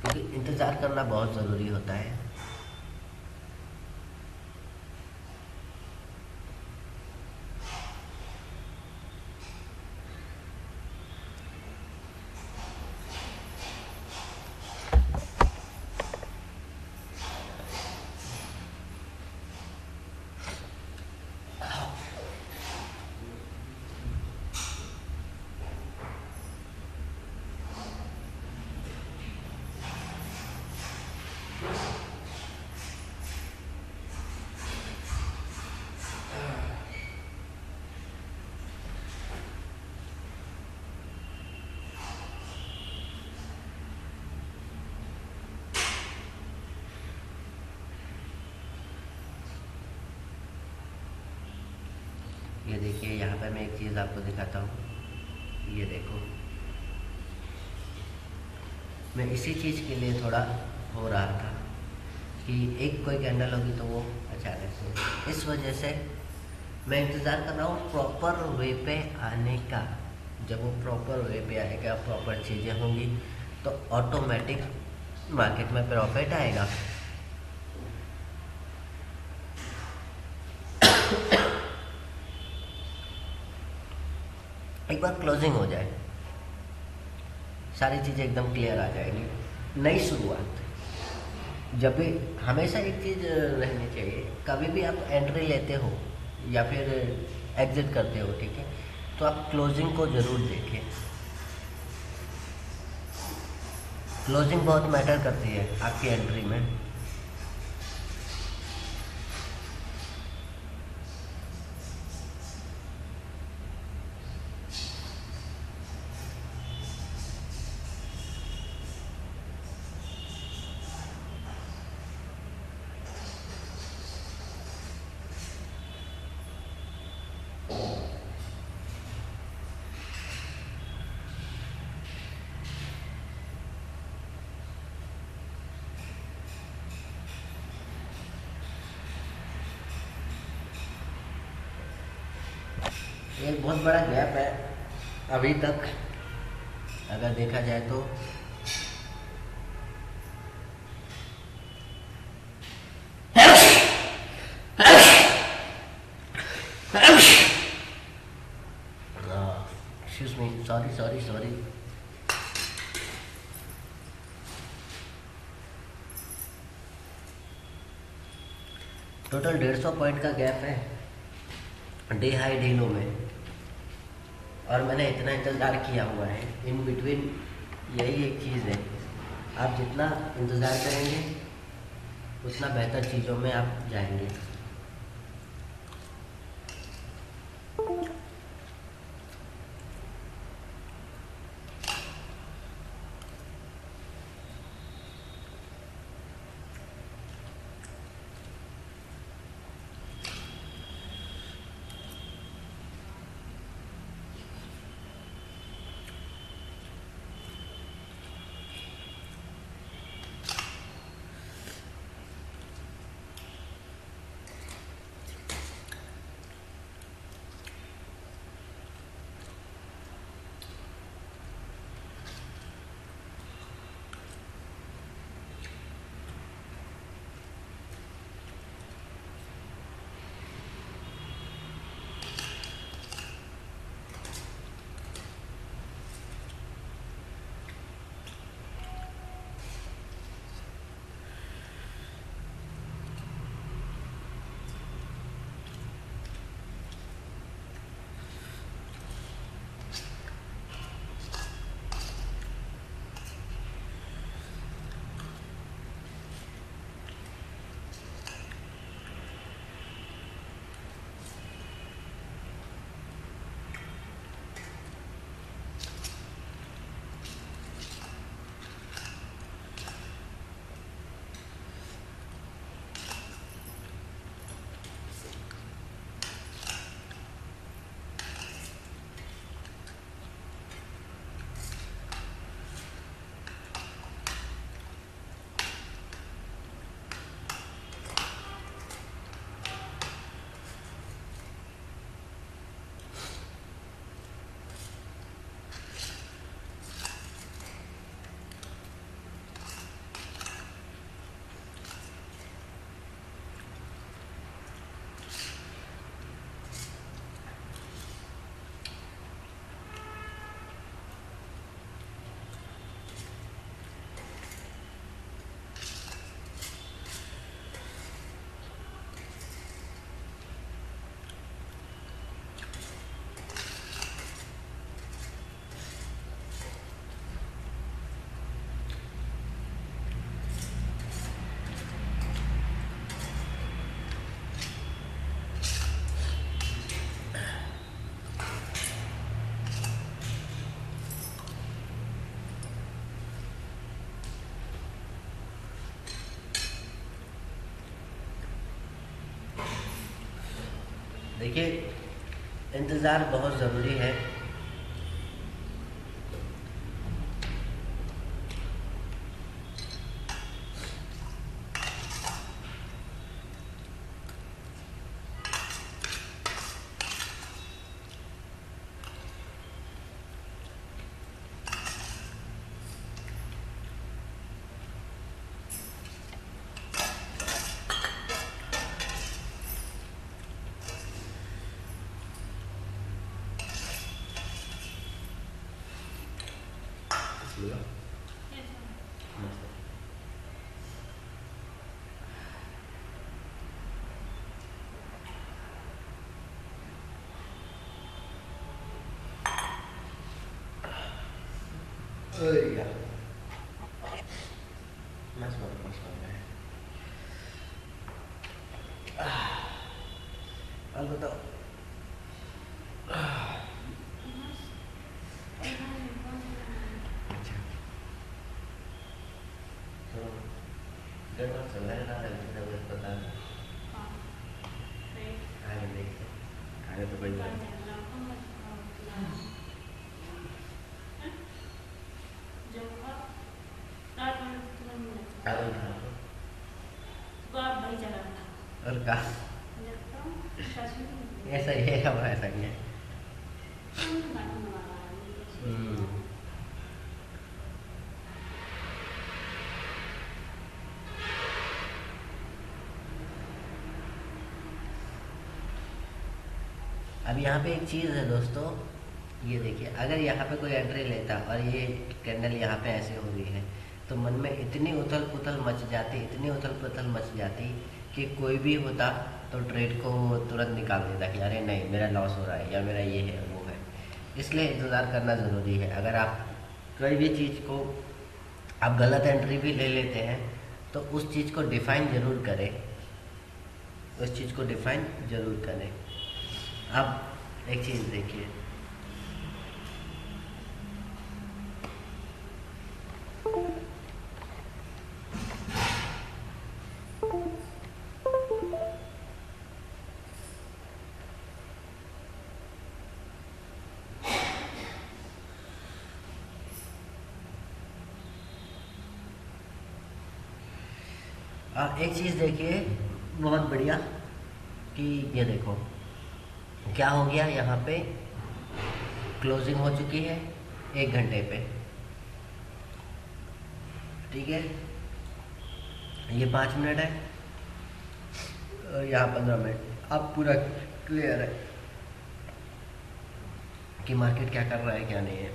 क्योंकि इंतज़ार करना बहुत ज़रूरी होता है। ये देखिए, यहाँ पे मैं एक चीज़ आपको दिखाता हूँ। ये देखो, मैं इसी चीज़ के लिए थोड़ा हो रहा था कि एक कोई कैंडल होगी तो वो अचानक से, इस वजह से मैं इंतज़ार कर रहा हूँ प्रॉपर वे पे आने का। जब वो प्रॉपर वे पे आएगा, प्रॉपर चीज़ें होंगी, तो ऑटोमेटिक मार्केट में प्रॉफिट आएगा। एक बार क्लोजिंग हो जाए, सारी चीज़ें एकदम क्लियर आ जाएगी। नई शुरुआत, जब भी हमेशा एक चीज़ रहनी चाहिए, कभी भी आप एंट्री लेते हो या फिर एग्जिट करते हो, ठीक है, तो आप क्लोजिंग को ज़रूर देखें। क्लोजिंग बहुत मैटर करती है आपकी एंट्री में। ये बहुत बड़ा गैप है अभी तक, अगर देखा जाए तो। Excuse me, sorry sorry sorry. Total 150 point का गैप है डे हाई डे लो में, और मैंने इतना इंतज़ार किया हुआ है। इन बिटवीन यही एक चीज़ है, आप जितना इंतज़ार करेंगे उतना बेहतर चीज़ों में आप जाएंगे। देखिए, इंतज़ार बहुत ज़रूरी है। या मस्त बहुत मस्त हो गया है। और बताओ। अच्छा, तो गड़बड़ चल रहा है ना, पता है। आगे देखते, आगे तो कोई बात नहीं। आगे उठा दो। और का ऐसा ही है, हमारा ऐसा ही है। अब यहाँ पे एक चीज़ है दोस्तों, ये देखिए, अगर यहाँ पे कोई एंट्री लेता और ये कैंडल यहाँ पे ऐसे हो रही है, तो मन में इतनी उथल पुथल मच जाती, इतनी उथल पुथल मच जाती कि कोई भी होता तो ट्रेड को तुरंत निकाल देता कि अरे नहीं, मेरा लॉस हो रहा है या मेरा ये है वो है। इसलिए इंतज़ार करना ज़रूरी है। अगर आप कोई भी चीज़ को आप गलत एंट्री भी ले लेते हैं तो उस चीज़ को डिफ़ाइन ज़रूर करें, उस चीज़ को डिफ़ाइन ज़रूर करें। अब एक चीज़ देखिए, एक चीज़ देखिए बहुत बढ़िया कि ये देखो क्या हो गया, यहाँ पे क्लोजिंग हो चुकी है 1 घंटे पे, ठीक है। ये 5 मिनट है और यहाँ 15 मिनट। अब पूरा क्लियर है कि मार्केट क्या कर रहा है क्या नहीं है।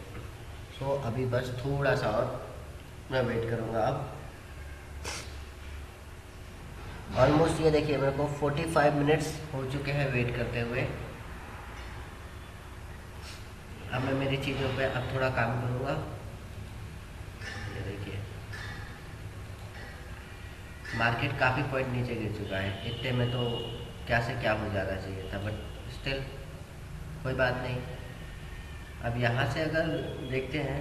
सो अभी बस थोड़ा सा और मैं वेट करूँगा। अब ऑलमोस्ट ये देखिए मेरे को 45 मिनट्स हो चुके हैं वेट करते हुए। अब मैं मेरी चीज़ों पे अब थोड़ा काम करूँगा। ये देखिए मार्केट काफ़ी पॉइंट नीचे गिर चुका है, इतने में तो क्या से क्या हो जाना चाहिए था, बट स्टिल कोई बात नहीं। अब यहाँ से अगर देखते हैं,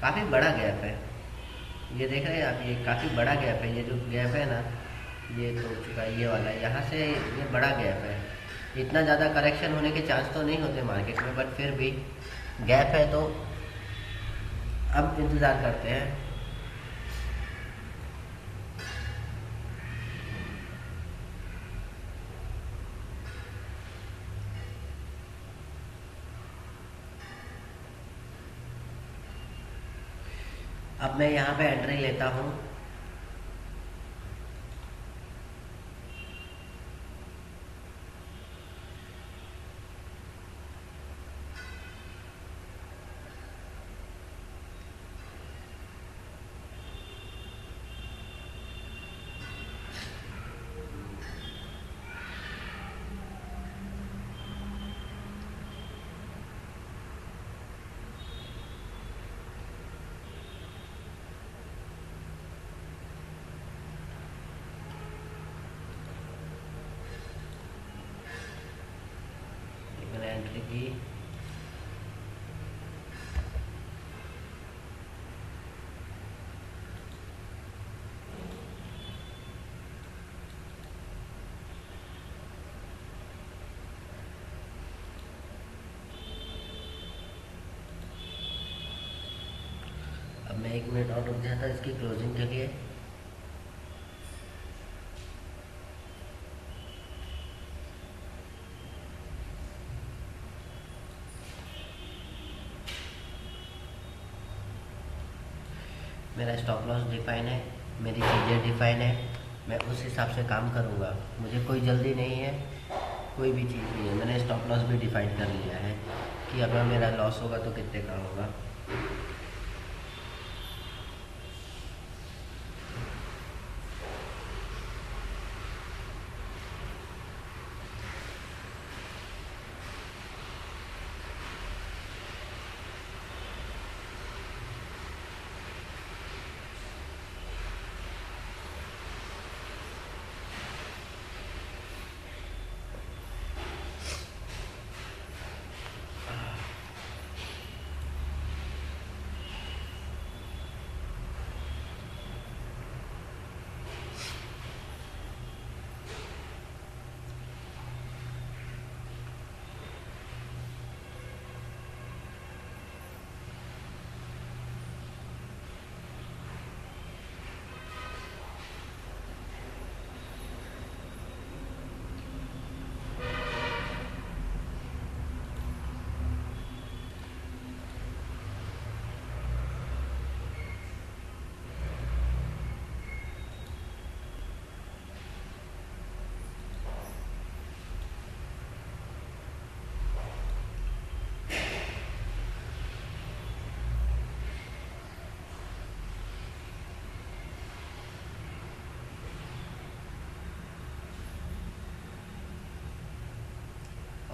काफ़ी बड़ा गैप है, ये देख रहे हैं आप, ये काफ़ी बड़ा गैप है। ये जो गैप है ना, ये तो चुका है, ये वाला, यहाँ से ये बड़ा गैप है। इतना ज़्यादा करेक्शन होने के चांस तो नहीं होते मार्केट में, बट फिर भी गैप है तो अब इंतज़ार करते हैं। अब मैं यहाँ पे एंट्री लेता हूँ। मैंने एंट्री की, एक मिनट और रुक जाता इसकी क्लोजिंग के लिए। मेरा स्टॉप लॉस डिफाइन है, मेरी चीज़ें डिफाइन है, मैं उस हिसाब से काम करूँगा। मुझे कोई जल्दी नहीं है, कोई भी चीज़ नहीं है। मैंने स्टॉप लॉस भी डिफाइन कर लिया है कि अगर मेरा लॉस होगा तो कितने का होगा।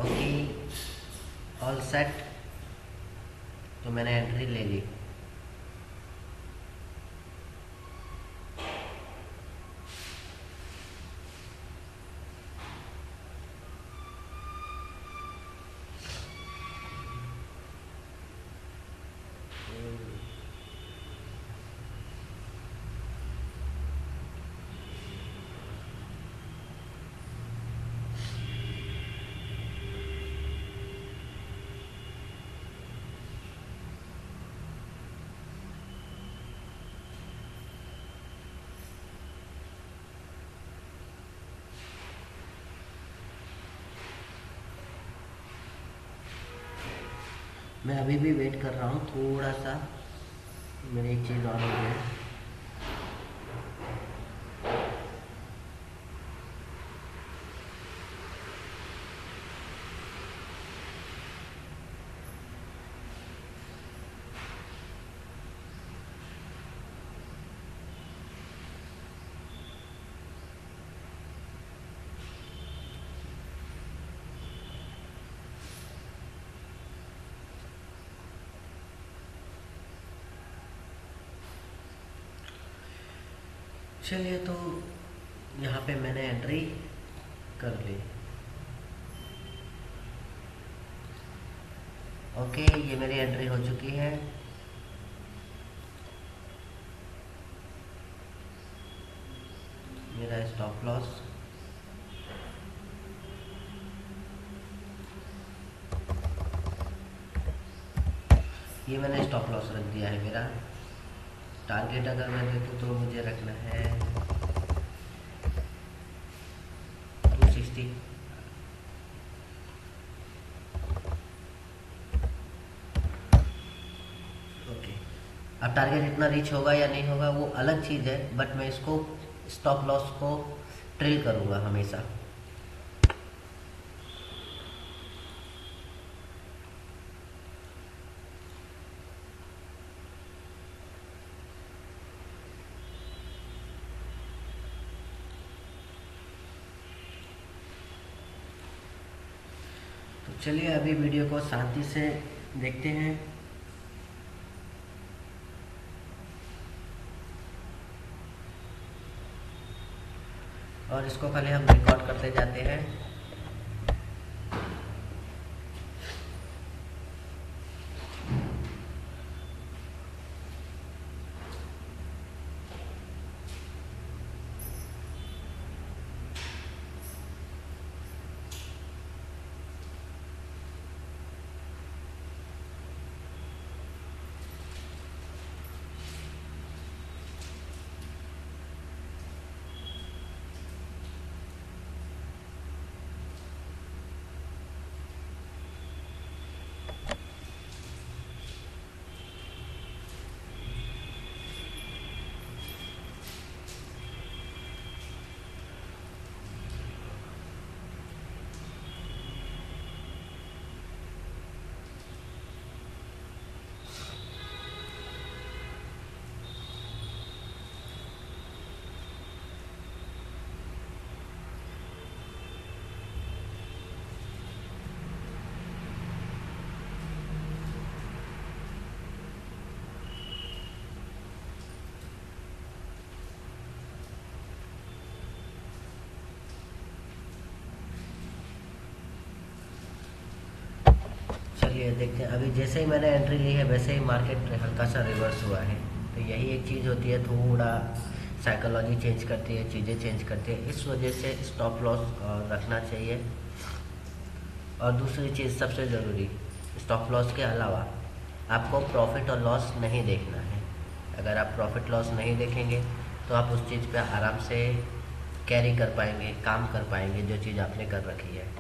Okay, all set. तो मैंने एंट्री ले ली। मैं अभी भी वेट कर रहा हूँ थोड़ा सा, मेरी एक चीज़ और हो जाए। चलिए, तो यहाँ पे मैंने एंट्री कर ली। ओके, ये मेरी एंट्री हो चुकी है। मेरा स्टॉप लॉस ये मैंने स्टॉप लॉस रख दिया है। मेरा टारगेट अगर मैं देखूँ तो मुझे रखना है 260। ओके, अब टारगेट इतना रीच होगा या नहीं होगा वो अलग चीज़ है, बट मैं इसको स्टॉप लॉस को ट्रिल करूँगा हमेशा। तो चलिए अभी वीडियो को शांति से देखते हैं। और इसको खाली हम रिकॉर्ड करते जाते हैं। चलिए देखते हैं। अभी जैसे ही मैंने एंट्री ली है वैसे ही मार्केट हल्का सा रिवर्स हुआ है। तो यही एक चीज़ होती है, थोड़ा साइकोलॉजी चेंज करती है, चीज़ें चेंज करती है, इस वजह से स्टॉप लॉस रखना चाहिए। और दूसरी चीज़ सबसे ज़रूरी, स्टॉप लॉस के अलावा आपको प्रॉफिट और लॉस नहीं देखना है। अगर आप प्रॉफिट लॉस नहीं देखेंगे तो आप उस चीज़ पे आराम से कैरी कर पाएंगे, काम कर पाएंगे जो चीज़ आपने कर रखी है।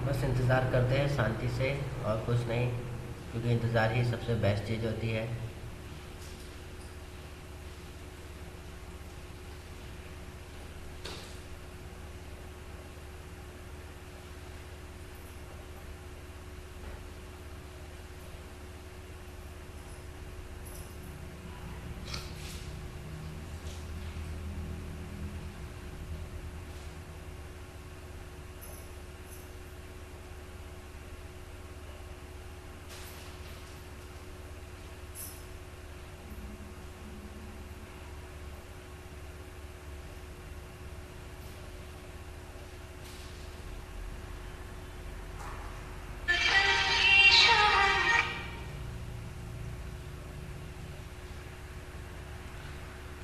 बस इंतज़ार करते हैं शांति से, और कुछ नहीं, क्योंकि इंतज़ार ही सबसे बेस्ट चीज़ होती है।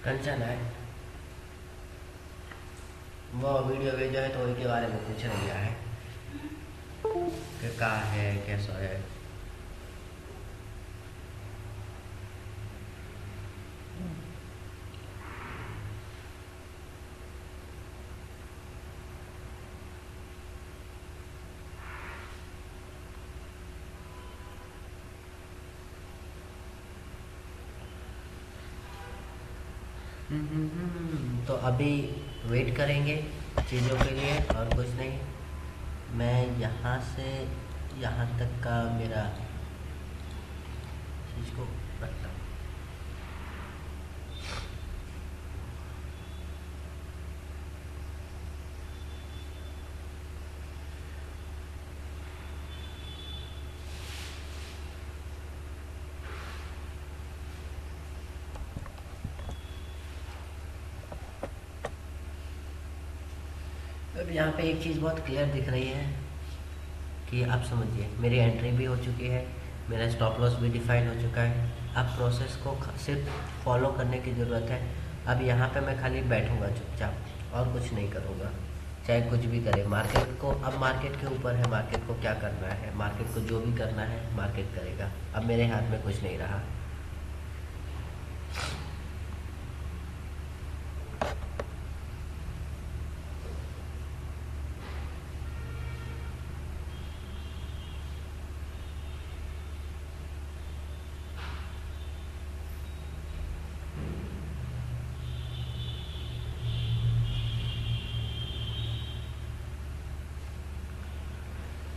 कंचन है वो वीडियो भेजो है तो उनके बारे में पूछ रही है कि कहाँ है, कैसा है। तो अभी वेट करेंगे चीज़ों के लिए और कुछ नहीं। मैं यहाँ से यहाँ तक का मेरा चीज़ को रखता हूँ। अब यहाँ पे एक चीज़ बहुत क्लियर दिख रही है कि आप समझिए, मेरी एंट्री भी हो चुकी है, मेरा स्टॉप लॉस भी डिफाइन हो चुका है। अब प्रोसेस को सिर्फ फॉलो करने की ज़रूरत है। अब यहाँ पे मैं खाली बैठूँगा चुपचाप और कुछ नहीं करूँगा, चाहे कुछ भी करे मार्केट को। अब मार्केट के ऊपर है, मार्केट को क्या करना है, मार्केट को जो भी करना है मार्केट करेगा। अब मेरे हाथ में कुछ नहीं रहा।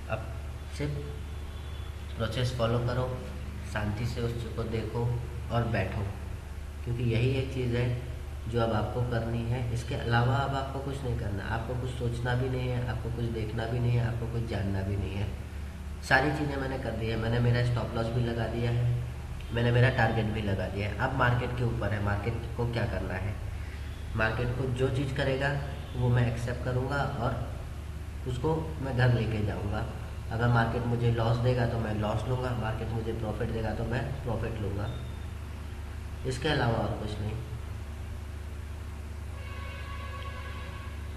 अब सिर्फ प्रोसेस फॉलो करो, शांति से उस चीज़ को देखो और बैठो, क्योंकि यही एक चीज़ है जो अब आपको करनी है। इसके अलावा अब आपको कुछ नहीं करना, आपको कुछ सोचना भी नहीं है, आपको कुछ देखना भी नहीं है, आपको कुछ जानना भी नहीं है। सारी चीज़ें मैंने कर दी है। मैंने मेरा स्टॉप लॉस भी लगा दिया है, मैंने मेरा टारगेट भी लगा दिया है। अब मार्केट के ऊपर है, मार्केट को क्या करना है। मार्केट को जो चीज़ करेगा वो मैं एक्सेप्ट करूँगा और उसको मैं घर लेके जाऊँगा। अगर मार्केट मुझे लॉस देगा तो मैं लॉस लूँगा, मार्केट मुझे प्रॉफिट देगा तो मैं प्रॉफिट लूँगा। इसके अलावा और कुछ नहीं,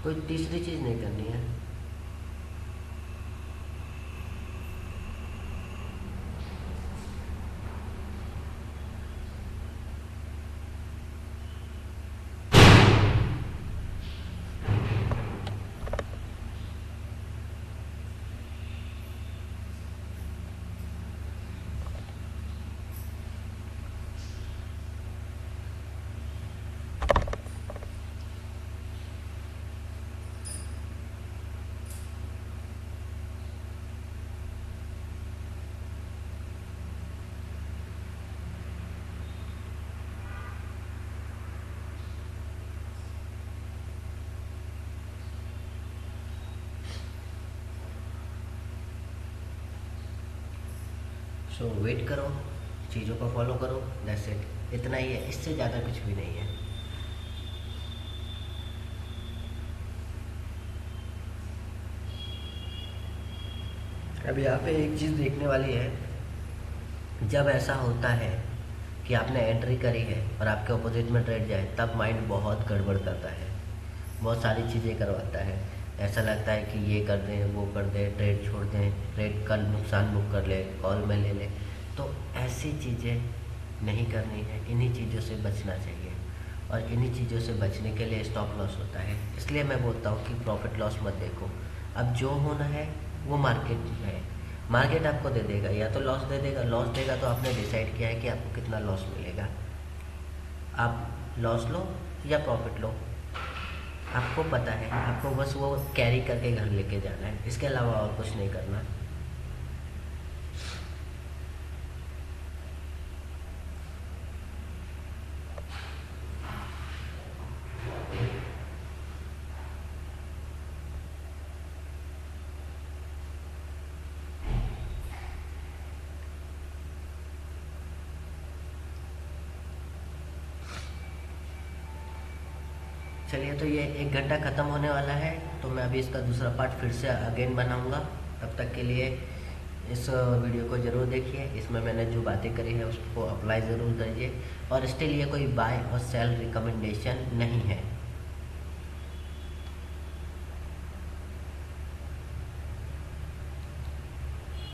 कोई तीसरी चीज़ नहीं करनी है। सो वेट करो, चीज़ों को फॉलो करो, दैट्स इट, इतना ही है, इससे ज़्यादा कुछ भी नहीं है। अब यहाँ पे एक चीज़ देखने वाली है, जब ऐसा होता है कि आपने एंट्री करी है और आपके अपोजिट में ट्रेड जाए, तब माइंड बहुत गड़बड़ करता है, बहुत सारी चीज़ें करवाता है। ऐसा लगता है कि ये कर दें, वो कर दें, ट्रेड छोड़ दें, ट्रेड का नुकसान बुक कर ले, कॉल में ले ले। तो ऐसी चीज़ें नहीं करनी है, इन्हीं चीज़ों से बचना चाहिए, और इन्हीं चीज़ों से बचने के लिए स्टॉप लॉस होता है। इसलिए मैं बोलता हूँ कि प्रॉफिट लॉस मत देखो। अब जो होना है वो मार्केट है, मार्केट आपको दे देगा, या तो लॉस दे देगा, लॉस देगा तो आपने डिसाइड किया है कि आपको कितना लॉस मिलेगा। आप लॉस लो या प्रॉफिट लो, आपको पता है, आपको बस वो कैरी करके घर लेके जाना है, इसके अलावा और कुछ नहीं करना। चलिए, तो ये 1 घंटा ख़त्म होने वाला है, तो मैं अभी इसका दूसरा पार्ट फिर से अगेन बनाऊंगा। तब तक के लिए इस वीडियो को ज़रूर देखिए, इसमें मैंने जो बातें करी है उसको अप्लाई ज़रूर करिए, और स्टिल ये कोई बाय और सेल रिकमेंडेशन नहीं है।